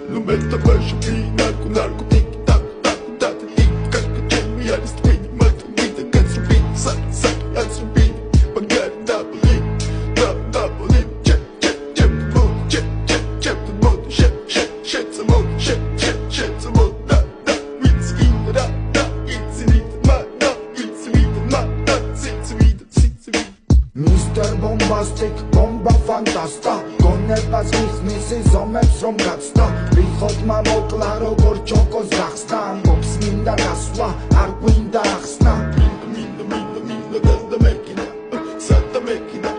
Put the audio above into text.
No meta baixo que narco tic tac tac tac tic tac me a spin mas vida can subir sai pagar double check the mode shit the mode shit the mode da it's in da it's in Mr. Bombastic, bomba fantasta გონებას მისმის ზომებს რომ გაცდა რიხოდმა მოკლა როგორ ჩოკოს გახსნა ამბობს მინდა გასვლა არ გვინდა ახსნა მინდა და მექინა სადა მექინა